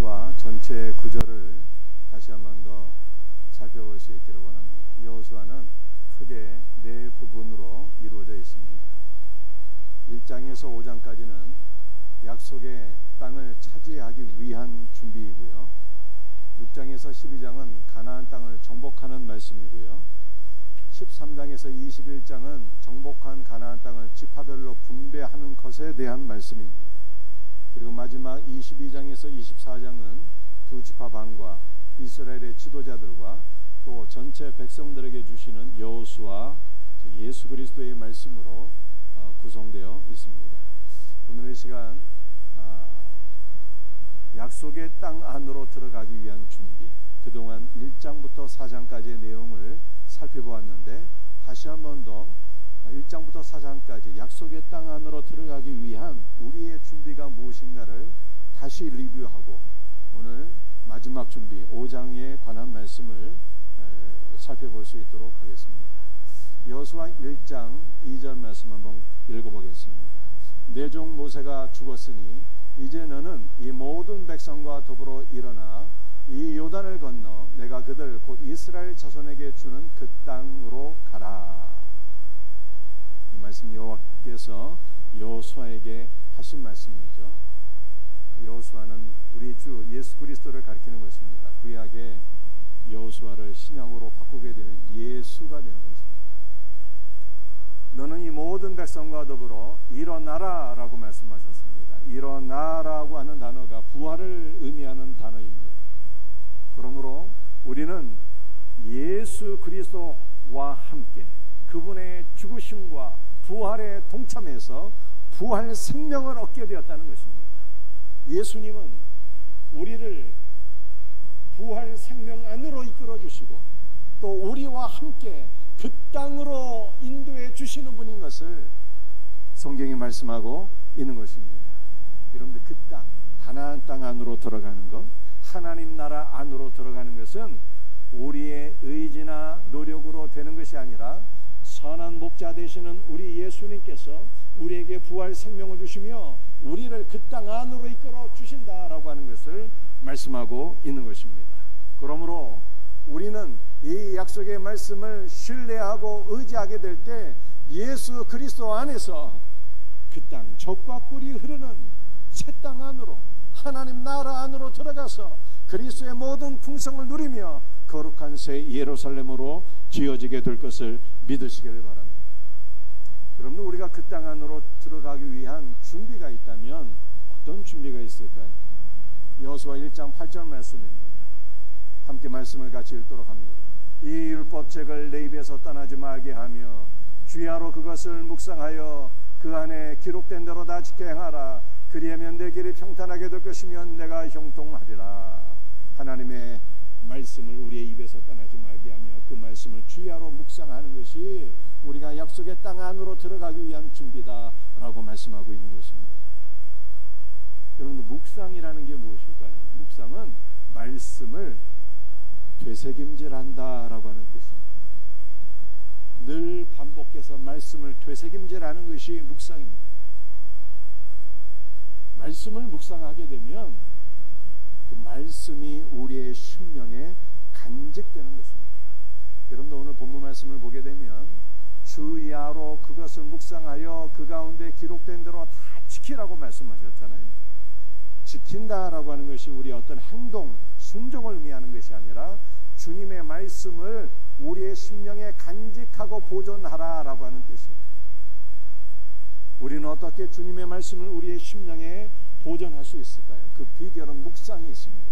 여호수아 전체 구절을 다시 한 번 더 살펴볼 수 있기를 원합니다. 여호수아는 크게 네 부분으로 이루어져 있습니다. 1장에서 5장까지는 약속의 땅을 차지하기 위한 준비이고요, 6장에서 12장은 가나안 땅을 정복하는 말씀이고요, 13장에서 21장은 정복한 가나안 땅을 지파별로 분배하는 것에 대한 말씀입니다. 그리고 마지막 22장에서 24장은 두 지파 반과 이스라엘의 지도자들과 또 전체 백성들에게 주시는 여호수아 예수 그리스도의 말씀으로 구성되어 있습니다. 오늘 이 시간 약속의 땅 안으로 들어가기 위한 준비, 그동안 1장부터 4장까지의 내용을 살펴보았는데 다시 한 번 더 1장부터 4장까지 약속의 땅 안으로 들어가기 위한 우리의 준비가 무엇인가를 다시 리뷰하고 오늘 마지막 준비 5장에 관한 말씀을 살펴볼 수 있도록 하겠습니다. 여호수아 1장 2절 말씀 한번 읽어보겠습니다. 내 종 모세가 죽었으니 이제 너는 이 모든 백성과 더불어 일어나 이 요단을 건너 내가 그들 곧 이스라엘 자손에게 주는 그 땅으로 가라. 이 말씀 여호와께서 여호수아에게 하신 말씀이죠. 여호수아는 우리 주 예수 그리스도를 가리키는 것입니다. 구약의 여호수아를 신약으로 바꾸게 되면 예수가 되는 것입니다. 너는 이 모든 백성과 더불어 일어나라 라고 말씀하셨습니다. 일어나라고 하는 단어가 부활을 의미하는 단어입니다. 그러므로 우리는 예수 그리스도와 함께 그분의 죽으심과 부활에 동참해서 부활 생명을 얻게 되었다는 것입니다. 예수님은 우리를 부활 생명 안으로 이끌어 주시고 또 우리와 함께 그 땅으로 인도해 주시는 분인 것을 성경이 말씀하고 있는 것입니다. 여러분들 그 땅, 가나안 땅 안으로 들어가는 것, 하나님 나라 안으로 들어가는 것은 우리의 의지나 노력으로 되는 것이 아니라 선한 목자 되시는 우리 예수님께서 우리에게 부활 생명을 주시며 우리를 그 땅 안으로 이끌어 주신다라고 하는 것을 말씀하고 있는 것입니다. 그러므로 우리는 이 약속의 말씀을 신뢰하고 의지하게 될 때 예수 그리스도 안에서 그 땅 젖과 꿀이 흐르는 새 땅 안으로 하나님 나라 안으로 들어가서 그리스도의 모든 풍성을 누리며 거룩한 새 예루살렘으로 지어지게 될 것을 믿으시기를 바랍니다. 여러분, 우리가 그 땅 안으로 들어가기 위한 준비가 있다면 어떤 준비가 있을까요? 여호수아 1장 8절 말씀입니다. 함께 말씀을 같이 읽도록 합니다. 이 율법책을 내 입에서 떠나지 말게 하며 주야로 그것을 묵상하여 그 안에 기록된 대로 다 지켜 행하라. 그리하면 내 길이 평탄하게 될 것이며 내가 형통하리라. 하나님의 말씀을 우리의 입에서 떠나지 말게 하며 그 말씀을 주야로 묵상하는 것이 우리가 약속의 땅 안으로 들어가기 위한 준비다라고 말씀하고 있는 것입니다. 여러분, 묵상이라는 게 무엇일까요? 묵상은 말씀을 되새김질한다라고 하는 뜻입니다. 늘 반복해서 말씀을 되새김질하는 것이 묵상입니다. 말씀을 묵상하게 되면 그 말씀이 우리의 심령에 간직되는 것입니다. 여러분도 오늘 본문 말씀을 보게 되면 주야로 그것을 묵상하여 그 가운데 기록된 대로 다 지키라고 말씀하셨잖아요. 지킨다라고 하는 것이 우리의 어떤 행동, 순종을 의미하는 것이 아니라 주님의 말씀을 우리의 심령에 간직하고 보존하라라고 하는 뜻이에요. 우리는 어떻게 주님의 말씀을 우리의 심령에 보존할 수 있을까요? 그 비결은 묵상이 있습니다.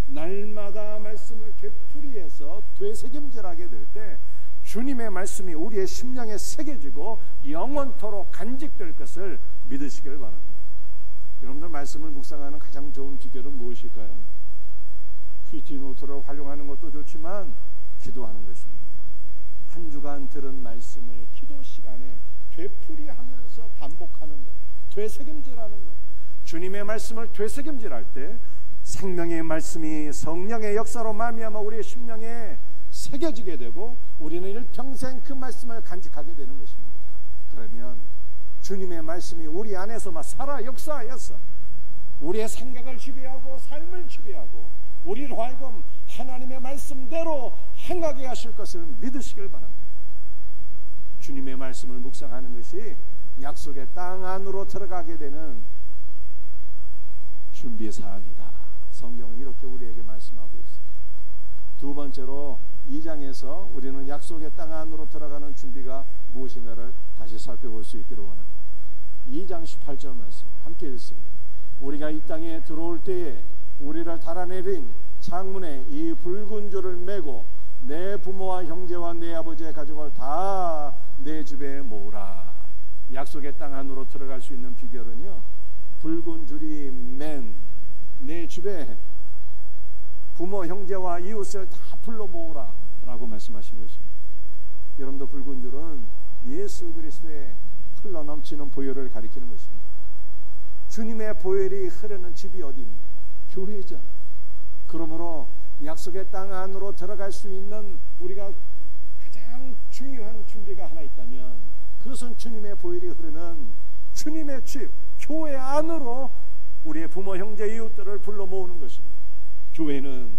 날마다 말씀을 되풀이해서 되새김질하게 될 때 주님의 말씀이 우리의 심령에 새겨지고 영원토록 간직될 것을 믿으시길 바랍니다. 여러분들 말씀을 묵상하는 가장 좋은 비결은 무엇일까요? 퀴티 노트를 활용하는 것도 좋지만 기도하는 것입니다. 한 주간 들은 말씀을 기도 시간에 되풀이하면서 반복하는 것, 되새김질하는 것. 주님의 말씀을 되새김질할 때 생명의 말씀이 성령의 역사로 말미암아 우리의 심령에 새겨지게 되고 우리는 일평생 그 말씀을 간직하게 되는 것입니다. 그러면 주님의 말씀이 우리 안에서 막 살아 역사하여서 우리의 생각을 지배하고 삶을 지배하고 우리를 하여금 하나님의 말씀대로 행하게 하실 것을 믿으시길 바랍니다. 주님의 말씀을 묵상하는 것이 약속의 땅 안으로 들어가게 되는 준비사항이다. 성경은 이렇게 우리에게 말씀하고 있습니다. 두 번째로 2장에서 우리는 약속의 땅 안으로 들어가는 준비가 무엇인가를 다시 살펴볼 수 있기를 원합니다. 2장 18절 말씀 함께 읽습니다. 우리가 이 땅에 들어올 때에 우리를 달아내린 창문에 이 붉은 줄을 메고 내 부모와 형제와 내 아버지의 가족을 다 내 집에 모으라. 약속의 땅 안으로 들어갈 수 있는 비결은요, 붉은 줄이 맨 내 집에 부모 형제와 이웃을 다 불러 모으라 라고 말씀하신 것입니다. 여러분도 붉은 줄은 예수 그리스도의 흘러넘치는 보혈을 가리키는 것입니다. 주님의 보혈이 흐르는 집이 어디입니까? 교회잖아요. 그러므로 약속의 땅 안으로 들어갈 수 있는 우리가 가장 중요한 준비가 하나 있다면 그것은 주님의 보혈이 흐르는 주님의 집, 교회 안으로 우리의 부모, 형제, 이웃들을 불러 모으는 것입니다. 교회는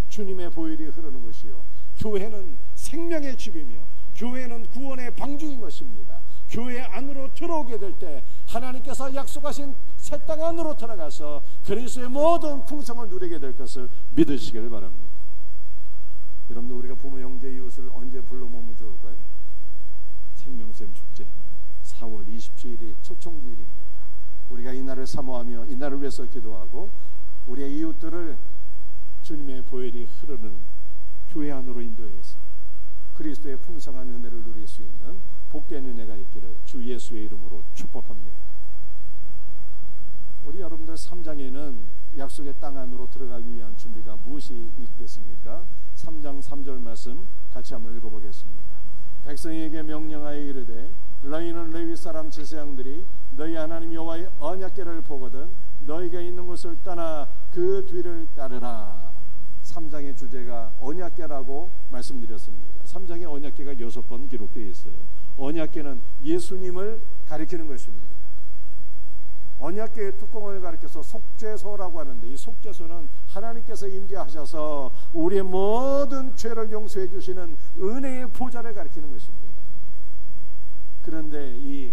주님의 보혈이 흐르는 것이요, 교회는 생명의 집이며 교회는 구원의 방주인 것입니다. 교회 안으로 들어오게 될 때 하나님께서 약속하신 새 땅 안으로 들어가서 그리스도의 모든 풍성을 누리게 될 것을 믿으시기를 바랍니다. 여러분들, 우리가 부모, 형제, 이웃을 언제 불러 모으면 좋을까요? 생명샘 축제 4월 27일이 초청주일입니다. 우리가 이 날을 사모하며 이 날을 위해서 기도하고 우리의 이웃들을 주님의 보혈이 흐르는 교회 안으로 인도해서 그리스도의 풍성한 은혜를 누릴 수 있는 복된 은혜가 있기를 주 예수의 이름으로 축복합니다. 우리 여러분들 3장에는 약속의 땅 안으로 들어가기 위한 준비가 무엇이 있겠습니까? 3장 3절 말씀 같이 한번 읽어보겠습니다. 백성에게 명령하여 이르되 너희는 레위 사람 제사장들이 너희 하나님 여호와의 언약궤를 보거든 너희가 있는 곳을 떠나 그 뒤를 따르라. 3장의 주제가 언약궤라고 말씀드렸습니다. 3장의 언약궤가 6번 기록되어 있어요. 언약궤는 예수님을 가리키는 것입니다. 언약궤의 뚜껑을 가리켜서 속죄소라고 하는데 이 속죄소는 하나님께서 임재하셔서 우리의 모든 죄를 용서해 주시는 은혜의 보좌를 가리키는 것입니다. 그런데 이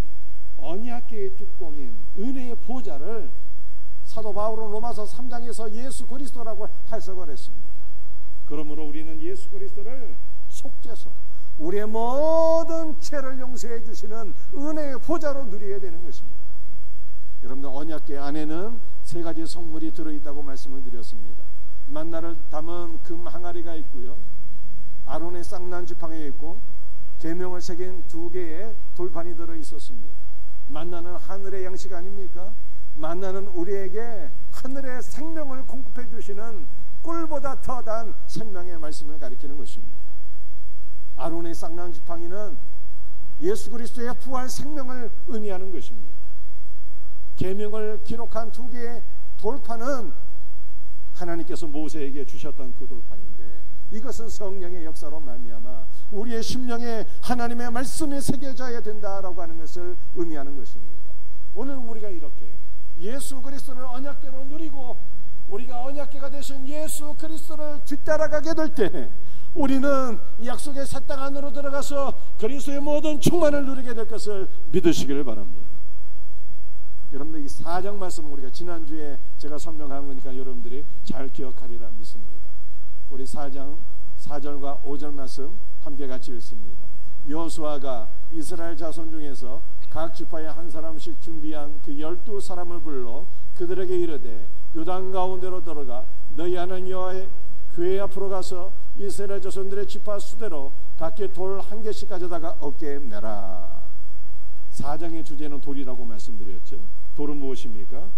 언약궤의 뚜껑인 은혜의 보좌를 사도 바울은 로마서 3장에서 예수 그리스도라고 해석을 했습니다. 그러므로 우리는 예수 그리스도를 속죄소, 우리의 모든 죄를 용서해 주시는 은혜의 보좌로 누리게 되는 것입니다. 여러분들, 언약궤 안에는 3가지 성물이 들어있다고 말씀을 드렸습니다. 만나를 담은 금 항아리가 있고요, 아론의 쌍난 지팡이가 있고 계명을 새긴 2개의 돌판이 들어 있었습니다. 만나는 하늘의 양식 아닙니까? 만나는 우리에게 하늘의 생명을 공급해 주시는 꿀보다 더 단 생명의 말씀을 가리키는 것입니다. 아론의 쌍난 지팡이는 예수 그리스도의 부활 생명을 의미하는 것입니다. 계명을 기록한 2개의 돌판은 하나님께서 모세에게 주셨던 그 돌판인데 이것은 성령의 역사로 말미암아 우리의 심령에 하나님의 말씀이 새겨져야 된다라고 하는 것을 의미하는 것입니다. 오늘 우리가 이렇게 예수 그리스도를 언약궤로 누리고 우리가 언약궤가 되신 예수 그리스도를 뒤따라가게 될 때 우리는 약속의 새 땅 안으로 들어가서 그리스도의 모든 충만을 누리게 될 것을 믿으시기를 바랍니다. 여러분들, 이 4장 말씀 우리가 지난주에 제가 설명한 거니까 여러분들이 잘 기억하리라 믿습니다. 우리 4장 4절과 5절 말씀 함께 같이 읽습니다. 여호수아가 이스라엘 자손 중에서 각 지파에 한 사람씩 준비한 그 12사람을 불러 그들에게 이르되 요단 가운데로 들어가 너희 하나님 여호와의 교회 앞으로 가서 이스라엘 자손들의 지파 수대로 각기 돌 1개씩 가져다가 어깨에 매라. 4장의 주제는 돌이라고 말씀드렸죠. 돌은 무엇입니까?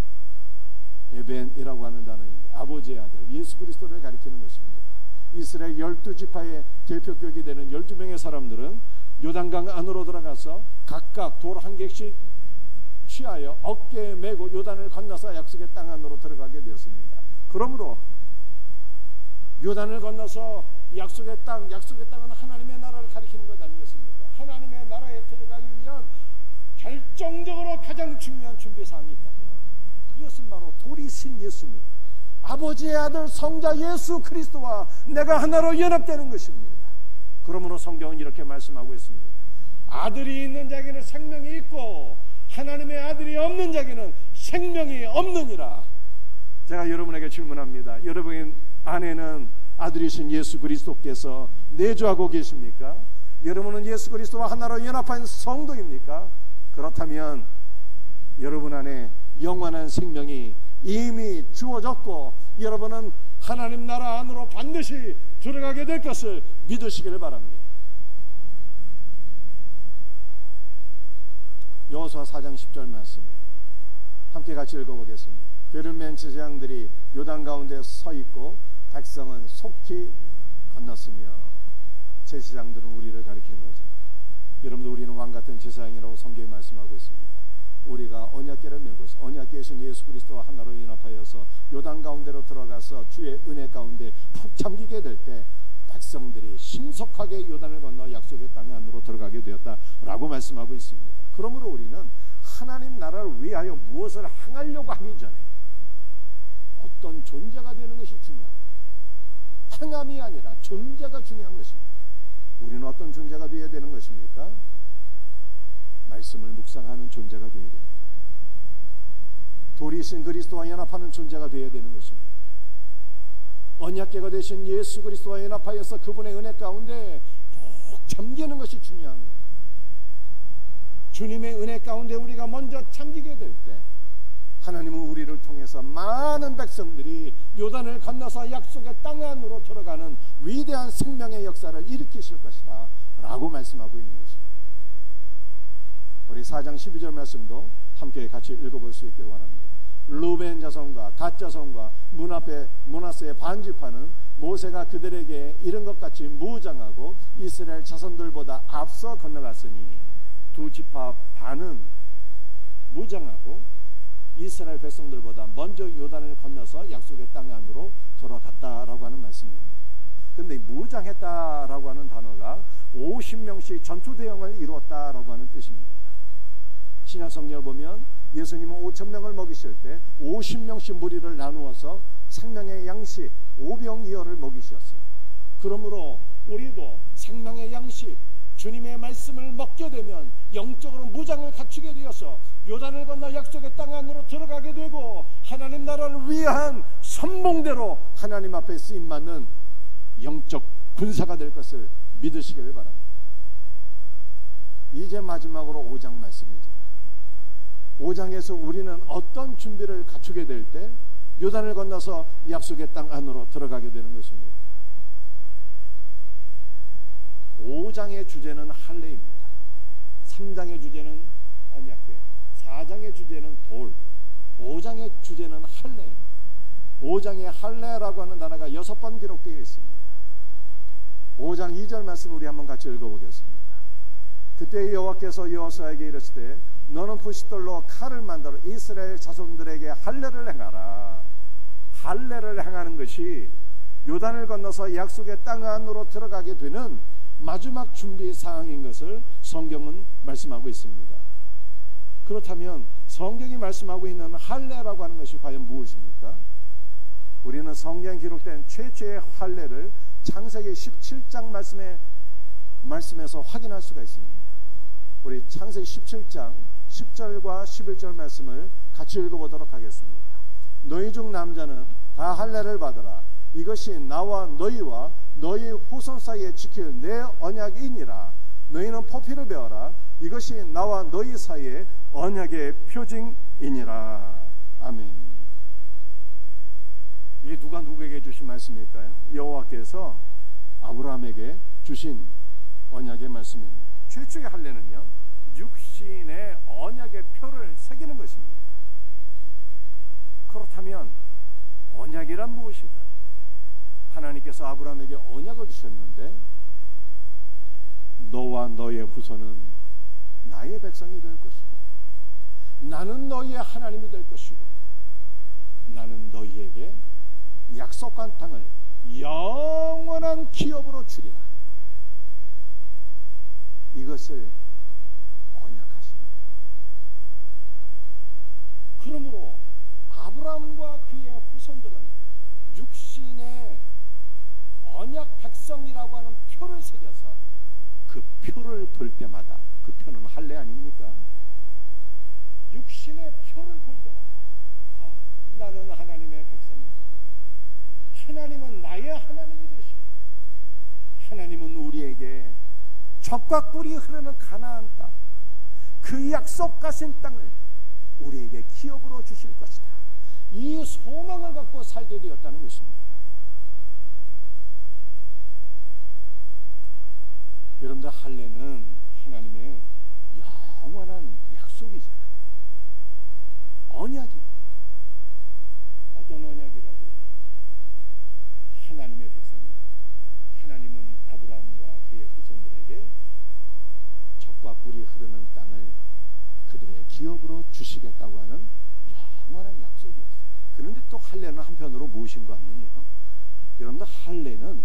에벤이라고 하는 단어인데 아버지의 아들 예수 그리스도를 가리키는 것입니다. 이스라엘 12지파의 대표격이 되는 12명의 사람들은 요단강 안으로 들어가서 각각 돌 1개씩 취하여 어깨에 메고 요단을 건너서 약속의 땅 안으로 들어가게 되었습니다. 그러므로 요단을 건너서 약속의 땅은 하나님의 나라를 가리키는 것 아니겠습니까? 하나님의 나라에 들어가기 위한 결정적으로 가장 중요한 준비사항이 있다면 그것은 바로 돌이신 예수님, 아버지의 아들 성자 예수 그리스도와 내가 하나로 연합되는 것입니다. 그러므로 성경은 이렇게 말씀하고 있습니다. 아들이 있는 자에게는 생명이 있고 하나님의 아들이 없는 자에게는 생명이 없느니라. 제가 여러분에게 질문합니다. 여러분 안에는 아들이신 예수 그리스도께서 내주하고 계십니까? 여러분은 예수 그리스도와 하나로 연합한 성도입니까? 그렇다면 여러분 안에 영원한 생명이 이미 주어졌고 여러분은 하나님 나라 안으로 반드시 들어가게 될 것을 믿으시기를 바랍니다. 여호수아 4장 10절 말씀 함께 같이 읽어보겠습니다. 궤를 맨 제사장들이 요단 가운데 서 있고 백성은 속히 건넜으며, 제사장들은 우리를 가리키는 거죠. 여러분들, 우리는 왕같은 제사장이라고 성경이 말씀하고 있습니다. 우리가 언약궤를 메고 언약궤이신 예수 그리스도와 하나로 연합하여서 요단 가운데로 들어가서 주의 은혜 가운데 푹 잠기게 될 때 백성들이 신속하게 요단을 건너 약속의 땅 안으로 들어가게 되었다라고 말씀하고 있습니다. 그러므로 우리는 하나님 나라를 위하여 무엇을 행하려고 하기 전에 어떤 존재가 되는 것이 중요합니다. 행함이 아니라 존재가 중요한 것입니다. 우리는 어떤 존재가 되어야 되는 것입니까? 말씀을 묵상하는 존재가 되어야 됩니다. 돌이신 그리스도와 연합하는 존재가 되어야 되는 것입니다. 언약궤가 되신 예수 그리스도와 연합하여서 그분의 은혜 가운데 푹 잠기는 것이 중요합니다. 주님의 은혜 가운데 우리가 먼저 잠기게 될 때 하나님은 우리를 통해서 많은 백성들이 요단을 건너서 약속의 땅 안으로 들어가는 위대한 생명의 역사를 일으키실 것이다 라고 말씀하고 있는 것입니다. 우리 4장 12절 말씀도 함께 같이 읽어볼 수 있기를 원합니다. 루벤 자손과 갓 자손과 므낫세의 반지파는 모세가 그들에게 이런 것 같이 무장하고 이스라엘 자손들보다 앞서 건너갔으니, 두 지파 반은 무장하고 이스라엘 백성들보다 먼저 요단을 건너서 약속의 땅 안으로 들어갔다라고 하는 말씀입니다. 그런데 무장했다라고 하는 단어가 50명씩 전투 대응을 이루었다라고 하는 뜻입니다. 신약 성경을 보면 예수님은 5,000명을 먹이실 때 50명씩 무리를 나누어서 생명의 양식 5병이어를 먹이셨어요. 그러므로 우리도 생명의 양식 주님의 말씀을 먹게 되면 영적으로 무장을 갖추게 되어서 요단을 건너 약속의 땅 안으로 들어가게 되고 하나님 나라를 위한 선봉대로 하나님 앞에 쓰임받는 영적 군사가 될 것을 믿으시길 바랍니다. 이제 마지막으로 5장 말씀이죠. 5장에서 우리는 어떤 준비를 갖추게 될 때 요단을 건너서 약속의 땅 안으로 들어가게 되는 것입니다. 5장의 주제는 할례입니다. 3장의 주제는 언약궤, 4장의 주제는 돌, 5장의 주제는 할례. 5장의 할례라고 하는 단어가 6번 기록되어 있습니다. 5장 2절 말씀 우리 한번 같이 읽어보겠습니다. 그때 여호와께서 여호수아에게 이르시되 너는 부싯돌로 칼을 만들어 이스라엘 자손들에게 할례를 행하라. 할례를 행하는 것이 요단을 건너서 약속의 땅 안으로 들어가게 되는 마지막 준비 사항인 것을 성경은 말씀하고 있습니다. 그렇다면 성경이 말씀하고 있는 할례라고 하는 것이 과연 무엇입니까? 우리는 성경에 기록된 최초의 할례를 창세기 17장 말씀에서 확인할 수가 있습니다. 우리 창세기 17장 10절과 11절 말씀을 같이 읽어보도록 하겠습니다. 너희 중 남자는 다 할례를 받으라. 이것이 나와 너희와 너희 후손 사이에 지킬 내 언약이니라. 너희는 포피를 베어라. 이것이 나와 너희 사이에 언약의 표징이니라. 아멘. 이게 누가 누구에게 주신 말씀일까요? 여호와께서 아브라함에게 주신 언약의 말씀입니다. 최초의 할례는요, 육신의 언약의 표를 새기는 것입니다. 그렇다면 언약이란 무엇일까요? 하나님께서 아브라함에게 언약을 주셨는데 너와 너의 후손은 나의 백성이 될 것이고 나는 너희의 하나님이 될 것이고 나는 너희에게 약속한 땅을 영원한 기업으로 주리라. 이것을 언약하십니다. 그러므로 아브라함과 그의 후손들은 육신의 언약 백성이라고 하는 표를 새겨서 그 표를 볼 때마다, 그 표는 할례 아닙니까? 육신의 표를 볼 때마다 나는 하나님의 백성이다. 하나님은 나의 하나님이 되시고 하나님은 우리에게 젖과 꿀이 흐르는 가나안 땅, 그 약속하신 땅을 우리에게 기업으로 주실 것이다. 이 소망을 갖고 살게 되었다는 것입니다. 여러분들, 할례는 하나님의 영원한 약속이잖아요. 언약이. 어떤 언약이라고? 하나님의 백성이, 하나님은 아브라함과 그의 후손들에게 젖과 꿀이 흐르는 땅을 그들의 기업으로 주시겠다고 하는 영원한 약속이었어요. 그런데 또 할례는 한편으로 무엇인가 하면요, 여러분들, 할례는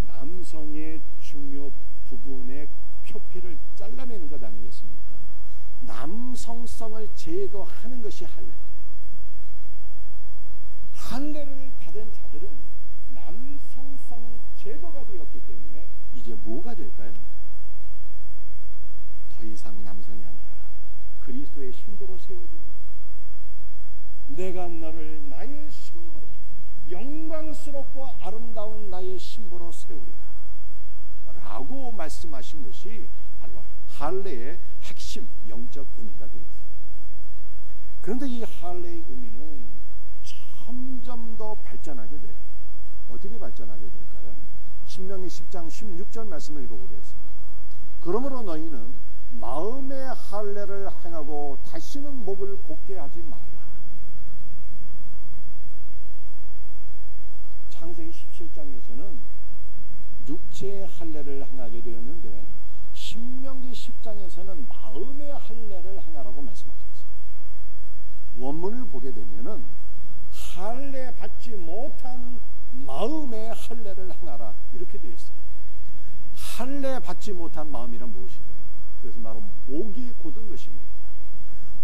남성의 중요 부분의 표피를 잘라내는 것 아니겠습니까? 남성성을 제거하는 것이 할례. 할례를 받은 자들은 남성성이 제거가 되었기 때문에 이제 뭐가 될까요? 더 이상 남성이 아니라 그리스도의 신부로 세워집니다. 내가 너를 나의 신부로, 영광스럽고 아름다운 나의 신부로 세우리라 라고 말씀하신 것이 바로 할례의 핵심 영적 의미가 되겠습니다. 그런데 이 할례의 의미는 점점 더 발전하게 돼요. 어떻게 발전하게 될까요? 신명기 10장 16절 말씀을 읽어보겠습니다. 그러므로 너희는 마음의 할례를 행하고 다시는 목을 곧게 하지 말라. 창세기 17장에서는 육체의 할례를 행하게 되었는데 신명기 10장에서는 마음의 할례를 행하라고 말씀하셨어요. 원문을 보게 되면은 할례 받지 못한 마음의 할례를 행하라 이렇게 되어 있어요. 할례 받지 못한 마음이란 무엇인가요? 그것은 바로 목이 곧은 것입니다.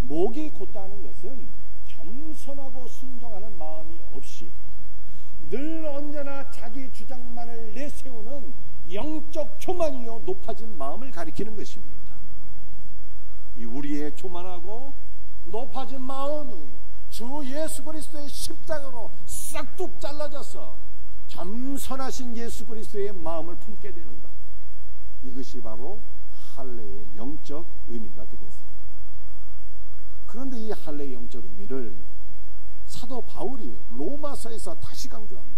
목이 곧다는 것은 겸손하고 순종하는 마음이 없이 늘 언제나 자기 주장만을 내세우는 영적 교만이요 높아진 마음을 가리키는 것입니다. 이 우리의 교만하고 높아진 마음이 주 예수 그리스도의 십자가로 싹둑 잘라져서 겸손하신 예수 그리스도의 마음을 품게 되는 것, 이것이 바로 할례의 영적 의미가 되겠습니다. 그런데 이 할례의 영적 의미를 사도 바울이 로마서에서 다시 강조합니다.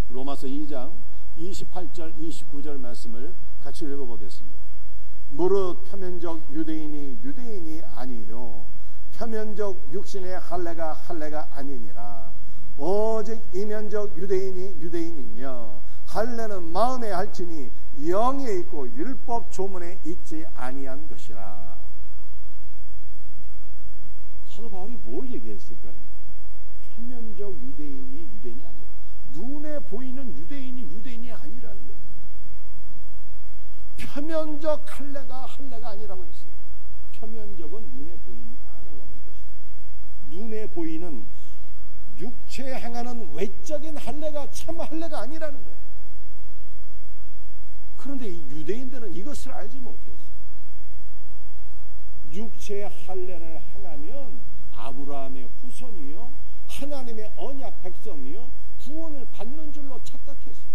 로마서 2장 28절 29절 말씀을 같이 읽어보겠습니다. 무릇 표면적 유대인이 아니요 표면적 육신의 할례가 아니니라. 오직 이면적 유대인이며 할례는 마음에 할지니 영에 있고 율법 조문에 있지 아니한 것이라. 사도 바울이 뭘 얘기했을까요? 표면적 유대인이 아니라, 눈에 보이는 유대인이 아니라는 거예요. 표면적 할례가 아니라고 했어요. 표면적은 눈에 보인다라고 하는 것이에요. 눈에 보이는 육체에 행하는 외적인 할례가 참 할례가 아니라는 거예요. 그런데 이 유대인들은 이것을 알지 못했어요. 육체의 할례를 행하면 아브라함의 후손이요 하나님의 언약 백성이요 구원을 받는 줄로 착각했어요.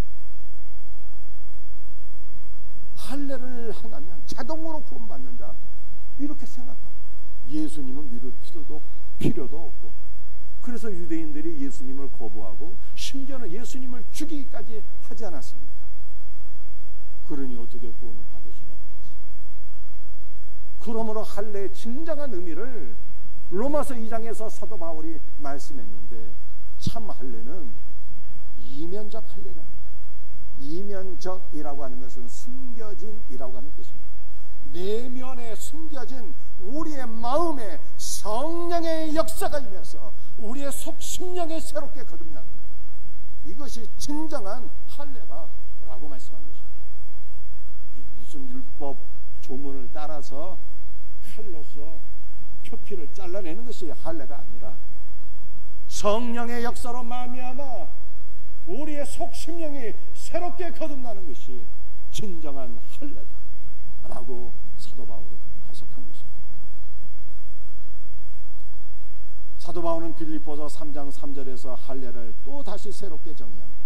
할례를 행하면 자동으로 구원받는다 이렇게 생각하고 예수님은 믿을 필요도 없고, 그래서 유대인들이 예수님을 거부하고 심지어는 예수님을 죽이기까지 하지 않았습니까? 그러니 어떻게 구원을 받을 수가 없겠어요. 그러므로 할례의 진정한 의미를 로마서 2장에서 사도 바울이 말씀했는데, 참 할례는 이면적 할례가 아니라, 이면적이라고 하는 것은 숨겨진이라고 하는 뜻입니다. 내면에 숨겨진 우리의 마음에 성령의 역사가 임해서 우리의 속 심령이 새롭게 거듭나는 것, 이것이 진정한 할례다라고 말씀한 것입니다. 무슨 율법 조문을 따라서 칼로서 표피를 잘라내는 것이 할례가 아니라 성령의 역사로 말미암아 우리의 속심령이 새롭게 거듭나는 것이 진정한 할례다라고 사도 바울은 해석한 것입니다. 사도 바울은 빌립보서 3장 3절에서 할례를 또 다시 새롭게 정의합니다.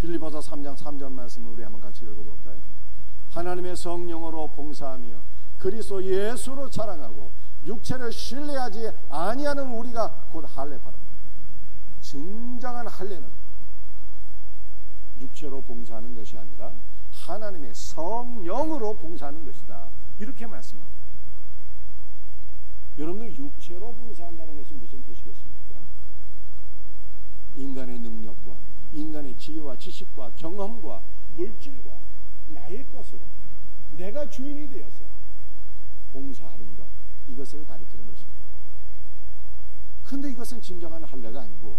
빌립보서 3장 3절 말씀을 우리 한번 같이 읽어볼까요? 하나님의 성령으로 봉사하며 그리스도 예수로 자랑하고 육체를 신뢰하지 아니하는 우리가 곧 할례바라. 진정한 할례는 육체로 봉사하는 것이 아니라 하나님의 성령으로 봉사하는 것이다, 이렇게 말씀합니다. 여러분들, 육체로 봉사한다는 것이 무슨 뜻이겠습니까? 인간의 능력과 인간의 지혜와 지식과 경험과 물질과 나의 것으로 내가 주인이 되어서 봉사하는 것, 이것을 가리키는 것입니다. 그런데 이것은 진정한 할례가 아니고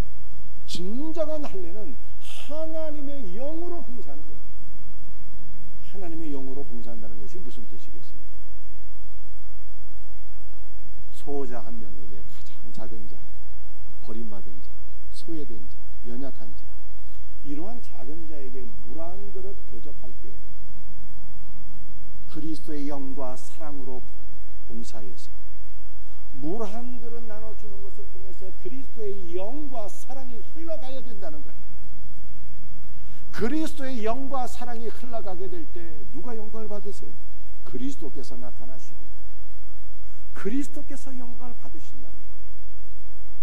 진정한 할례는 하나님의 영으로 봉사하는 거예요. 하나님의 영으로 봉사한다는 것이 무슨 뜻이겠습니까? 소자 한 명에게 가장 작은 자, 버림받은 자, 소외된 자, 연약한 자, 이러한 작은 자에게 물 한 그릇 대접할 때 그리스도의 영과 사랑으로 봉사해서 물 한 그릇 나눠주는 것을 통해서 그리스도의 영과 사랑이 흘러가야 된다는 거예요. 그리스도의 영과 사랑이 흘러가게 될 때 누가 영광을 받으세요? 그리스도께서 나타나시고 그리스도께서 영광을 받으신다.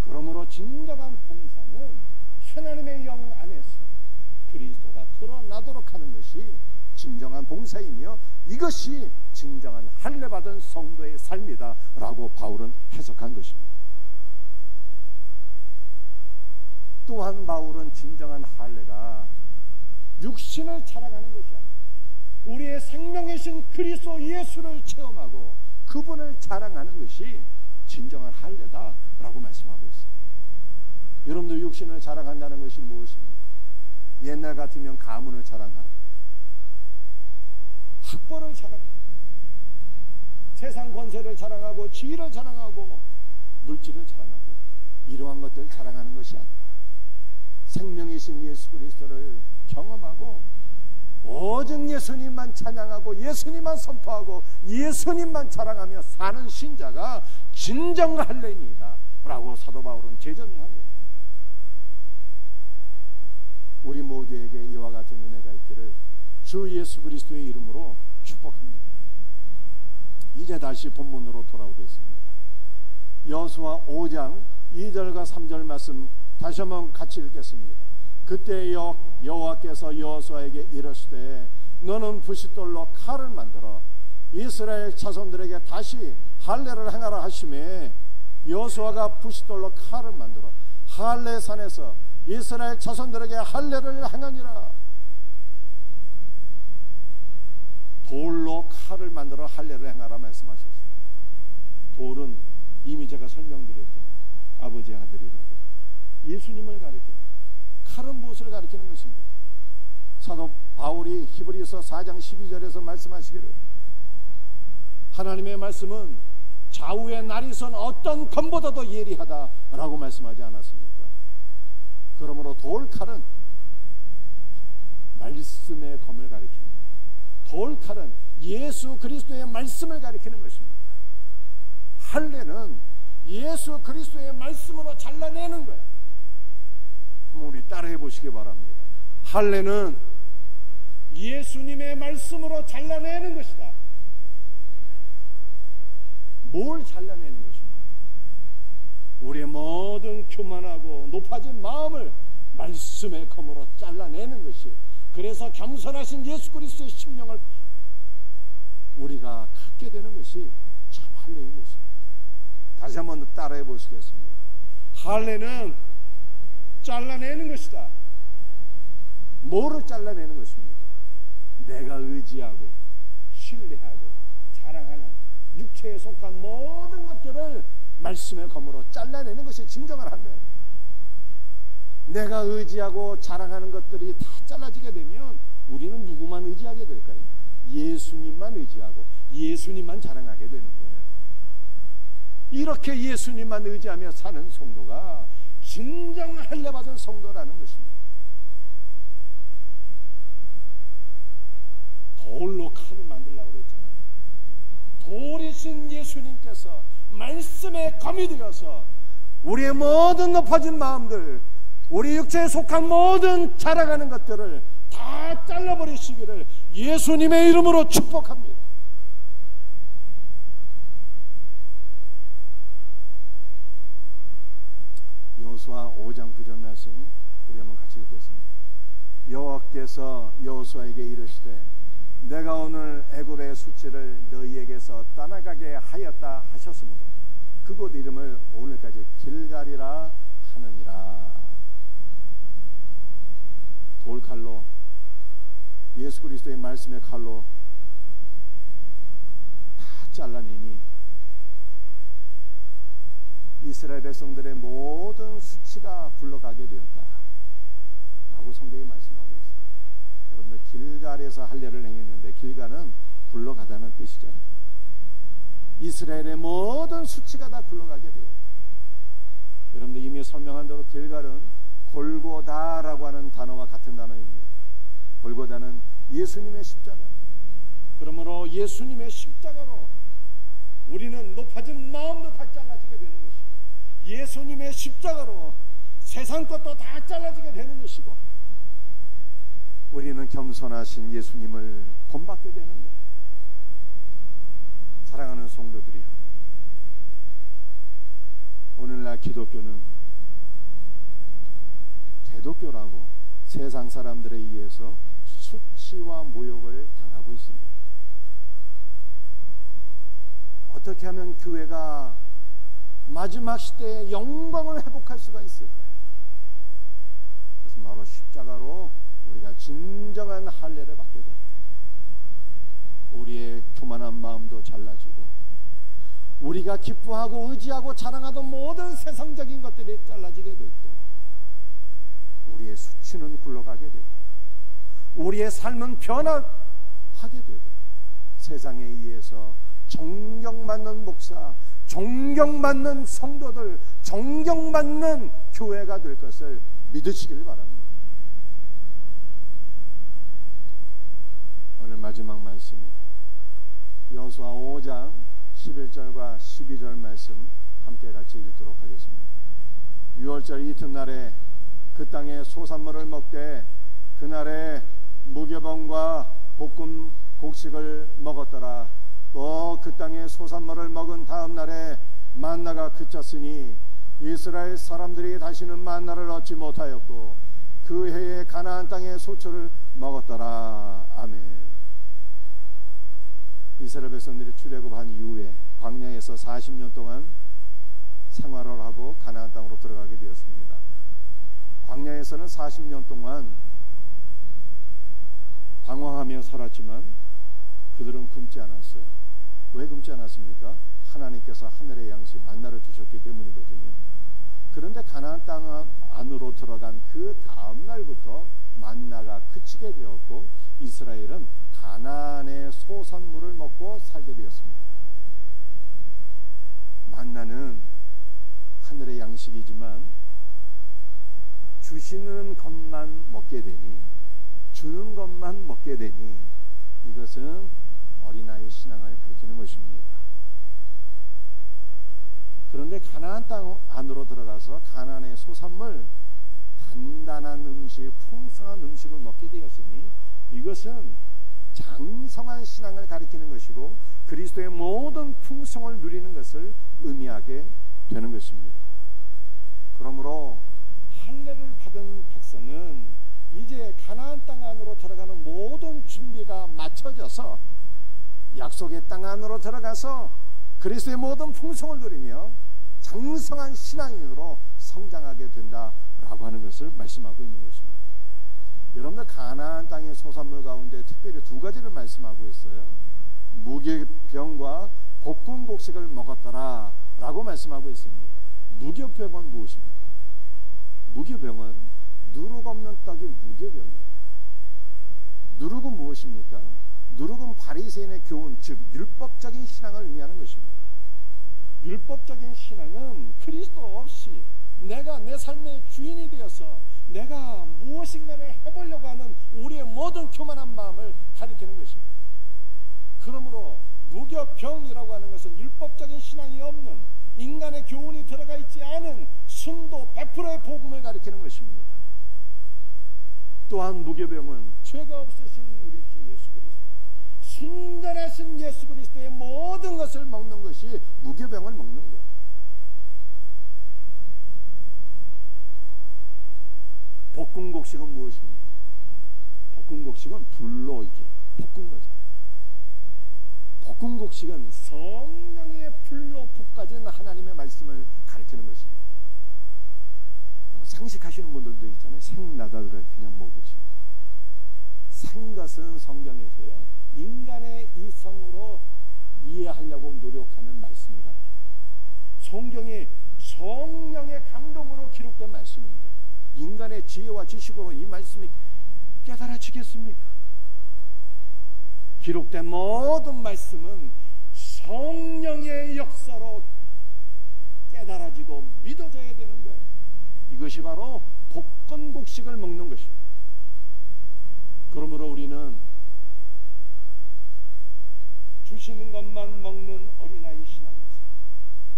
그러므로 진정한 봉사는 하나님의 영 안에서 그리스도가 드러나도록 하는 것이 진정한 봉사이며 이것이 진정한 할례 받은 성도의 삶이다 라고 바울은 해석한 것입니다. 또한 바울은 진정한 할례가 육신을 자랑하는 것이 아니라 우리의 생명이신 그리스도 예수를 체험하고 그분을 자랑하는 것이 진정한 할례다 라고 말씀하고 있습니다. 여러분들, 육신을 자랑한다는 것이 무엇입니까? 옛날 같으면 가문을 자랑하고 학벌을 자랑하고 세상 권세를 자랑하고 지위를 자랑하고 물질을 자랑하고 이러한 것들을 자랑하는 것이 아니라 생명이신 예수 그리스도를 경험하고 오직 예수님만 찬양하고 예수님만 선포하고 예수님만 자랑하며 사는 신자가 진정 할례니이다 라고 사도 바울은 재점이한 거예요. 우리 모두에게 이와 같은 은혜가 있기를 주 예수 그리스도의 이름으로 축복합니다. 이제 다시 본문으로 돌아오겠습니다. 여호수아 5장 2절과 3절 말씀 다시 한번 같이 읽겠습니다. 그때 여호와께서 여호수아에게 이르시되 너는 부싯돌로 칼을 만들어 이스라엘 자손들에게 다시 할례를 행하라 하시매 여호수아가 부싯돌로 칼을 만들어 할례산에서 이스라엘 자손들에게 할례를 행하니라. 돌로 칼을 만들어 할례를 행하라 말씀하셨어요. 돌은 이미 제가 설명드렸죠. 아버지의 아들이라고 예수님을 가리키는, 칼은 무엇을 가리키는 것입니까? 사도 바울이 히브리서 4장 12절에서 말씀하시기를 하나님의 말씀은 좌우의 날이 선 어떤 검보다도 예리하다라고 말씀하지 않았습니까? 그러므로 돌칼은 말씀의 검을 가리킵니다. 돌칼은 예수 그리스도의 말씀을 가리키는 것입니다. 할례는 예수 그리스도의 말씀으로 잘라내는 거예요. 한번 우리 따라해 보시기 바랍니다. 할례는 예수님의 말씀으로 잘라내는 것이다. 뭘 잘라내는 것입니까? 우리의 모든 교만하고 높아진 마음을 말씀의 검으로 잘라내는 것이, 그래서 겸손하신 예수 그리스도의 심령을 우리가 갖게 되는 것이 참 할례인 것입니다. 다시 한번 따라해 보시겠습니다. 할례는 잘라내는 것이다. 뭐를 잘라내는 것입니까? 내가 의지하고 신뢰하고 자랑하는 육체에 속한 모든 것들을 말씀의 검으로 잘라내는 것이 진정한 할례예요. 내가 의지하고 자랑하는 것들이 다 잘라지게 되면 우리는 누구만 의지하게 될까요? 예수님만 의지하고 예수님만 자랑하게 되는 거예요. 이렇게 예수님만 의지하며 사는 성도가 진정 할례받은 성도라는 것입니다. 돌로 칼을 만들려고 그랬잖아요. 돌이신 예수님께서 말씀에 검이 되어서 우리의 모든 높아진 마음들, 우리 육체에 속한 모든 자라가는 것들을 다 잘라버리시기를 예수님의 이름으로 축복합니다. 여호수아 5장 9절 말씀 우리 한번 같이 읽겠습니다. 여호와께서 여호수아에게 이르시되 내가 오늘 애굽의 수치를 너희에게서 떠나가게 하였다 하셨으므로 그곳 이름을 오늘까지 길갈이라 하느니라. 돌칼로, 예수 그리스도의 말씀의 칼로 다 잘라내니 이스라엘 백성들의 모든 수치가 굴러가게 되었다 라고 성경이 말씀하고 있습니다. 여러분들 길갈에서 할례를 행했는데 길갈은 굴러가다는 뜻이잖아요. 이스라엘의 모든 수치가 다 굴러가게 되었다. 여러분들 이미 설명한 대로 길갈은 골고다라고 하는 단어와 같은 단어입니다. 골고다는 예수님의 십자가. 그러므로 예수님의 십자가로 우리는 높아진 마음도 다 잘라지게 되는 것이고 예수님의 십자가로 세상 것도 다 잘라지게 되는 것이고 우리는 겸손하신 예수님을 본받게 되는 것. 사랑하는 성도들이여, 오늘날 기독교는 개독교라고 세상 사람들에 의해서 수치와 모욕을 당하고 있습니다. 어떻게 하면 교회가 마지막 시대에 영광을 회복할 수가 있을까요? 그것은 바로 십자가로 우리가 진정한 할례를 받게 될 때 우리의 교만한 마음도 잘라지고 우리가 기뻐하고 의지하고 자랑하던 모든 세상적인 것들이 잘라지게 될 때 우리의 수치는 굴러가게 되고 우리의 삶은 변화하게 되고 세상에 의해서 존경받는 목사, 존경받는 성도들, 존경받는 교회가 될 것을 믿으시길 바랍니다. 오늘 마지막 말씀이 여호수아 5장 11절과 12절 말씀 함께 같이 읽도록 하겠습니다. 6월절 이튿날에 그 땅에 소산물을 먹되 그날에 무교병과 볶은 곡식을 먹었더라. 또 그 땅에 소산물을 먹은 다음 날에 만나가 그쳤으니 이스라엘 사람들이 다시는 만나를 얻지 못하였고 그 해에 가나안 땅의 소초를 먹었더라. 아멘. 이스라엘 백성들이 출애굽한 이후에 광야에서 40년 동안 생활을 하고 가나안 땅으로 들어가게 되었습니다. 광야에서는 40년 동안 방황하며 살았지만 그들은 굶지 않았어요. 왜 굶지 않았습니까? 하나님께서 하늘의 양식 만나를 주셨기 때문이거든요. 그런데 가나안 땅 안으로 들어간 그 다음 날부터 만나가 그치게 되었고 이스라엘은 가나안의 소산물을 먹고 살게 되었습니다. 만나는 하늘의 양식이지만 주시는 것만 먹게 되니, 주는 것만 먹게 되니 이것은 어린아이 신앙을 가리키는 것입니다. 그런데 가나안 땅 안으로 들어가서 가나안의 소산물, 단단한 음식, 풍성한 음식을 먹게 되었으니 이것은 장성한 신앙을 가리키는 것이고 그리스도의 모든 풍성을 누리는 것을 의미하게 되는 것입니다. 그러므로 할례를 받은 백성은 이제 가나안 땅 안으로 들어가는 모든 준비가 맞춰져서 약속의 땅 안으로 들어가서 그리스도의 모든 풍성을 누리며 장성한 신앙인으로 성장하게 된다라고 하는 것을 말씀하고 있는 것입니다. 여러분들 가나안 땅의 소산물 가운데 특별히 두 가지를 말씀하고 있어요. 무교병과 볶은 곡식을 먹었더라 라고 말씀하고 있습니다. 무교병은 무엇입니까? 무교병은 누룩 없는 떡이 무교병이에요. 누룩은 무엇입니까? 누룩은 바리새인의 교훈, 즉 율법적인 신앙을 의미하는 것입니다. 율법적인 신앙은 그리스도 없이 내가 내 삶의 주인이 되어서 내가 무엇인가를 해보려고 하는 우리의 모든 교만한 마음을 가리키는 것입니다. 그러므로 무교병이라고 하는 것은 율법적인 신앙이 없는, 인간의 교훈이 들어가 있지 않은 순도 100%의 복음을 가리키는 것입니다. 또한 무교병은 죄가 없으신 우리 주 예수 그리스도, 순전하신 예수 그리스도의 모든 것을 먹는 것이 무교병을 먹는 거예요. 볶음곡식은 무엇입니까? 볶음곡식은 불로 이렇게 볶은 거잖아요. 볶음곡식은 성령의 불로 볶아진 하나님의 말씀을 가리키는 것입니다. 상식하시는 분들도 있잖아요. 생나다를 그냥 먹으시고, 생것은 성경에서요 인간의 이성으로 이해하려고 노력하는 말씀을 가리킵니다. 성경이 성령의 감동으로 기록된 말씀인데 인간의 지혜와 지식으로 이 말씀이 깨달아지겠습니까? 기록된 모든 말씀은 성령의 역사로 깨달아지고 믿어져야 되는 거예요. 이것이 바로 볶음곡식을 먹는 것입니다. 그러므로 우리는 주시는 것만 먹는 어린아이 신앙에서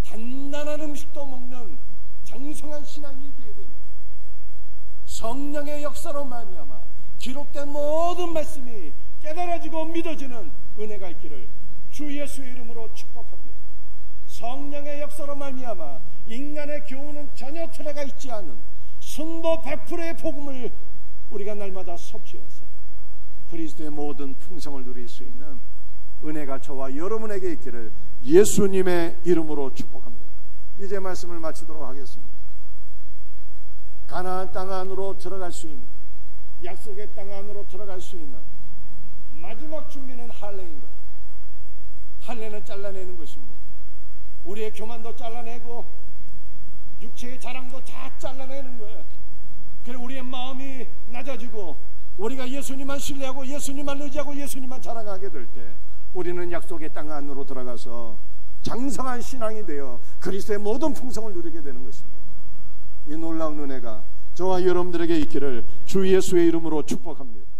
단단한 음식도 먹는 장성한 신앙이 되어야 됩니다. 성령의 역사로 말미암아 기록된 모든 말씀이 깨달아지고 믿어지는 은혜가 있기를 주 예수의 이름으로 축복합니다. 성령의 역사로 말미암아 인간의 교훈은 전혀 들어가 있지 않은 순도 100%의 복음을 우리가 날마다 섭취해서 그리스도의 모든 풍성을 누릴 수 있는 은혜가 저와 여러분에게 있기를 예수님의 이름으로 축복합니다. 이제 말씀을 마치도록 하겠습니다. 가나안 땅 안으로 들어갈 수 있는, 약속의 땅 안으로 들어갈 수 있는 마지막 준비는 할례인 거예요. 할례는 잘라내는 것입니다. 우리의 교만도 잘라내고 육체의 자랑도 다 잘라내는 거예요. 그래 우리의 마음이 낮아지고 우리가 예수님만 신뢰하고 예수님만 의지하고 예수님만 자랑하게 될 때 우리는 약속의 땅 안으로 들어가서 장성한 신앙이 되어 그리스도의 모든 풍성을 누리게 되는 것입니다. 이 놀라운 은혜가 저와 여러분들에게 있기를 주 예수의 이름으로 축복합니다.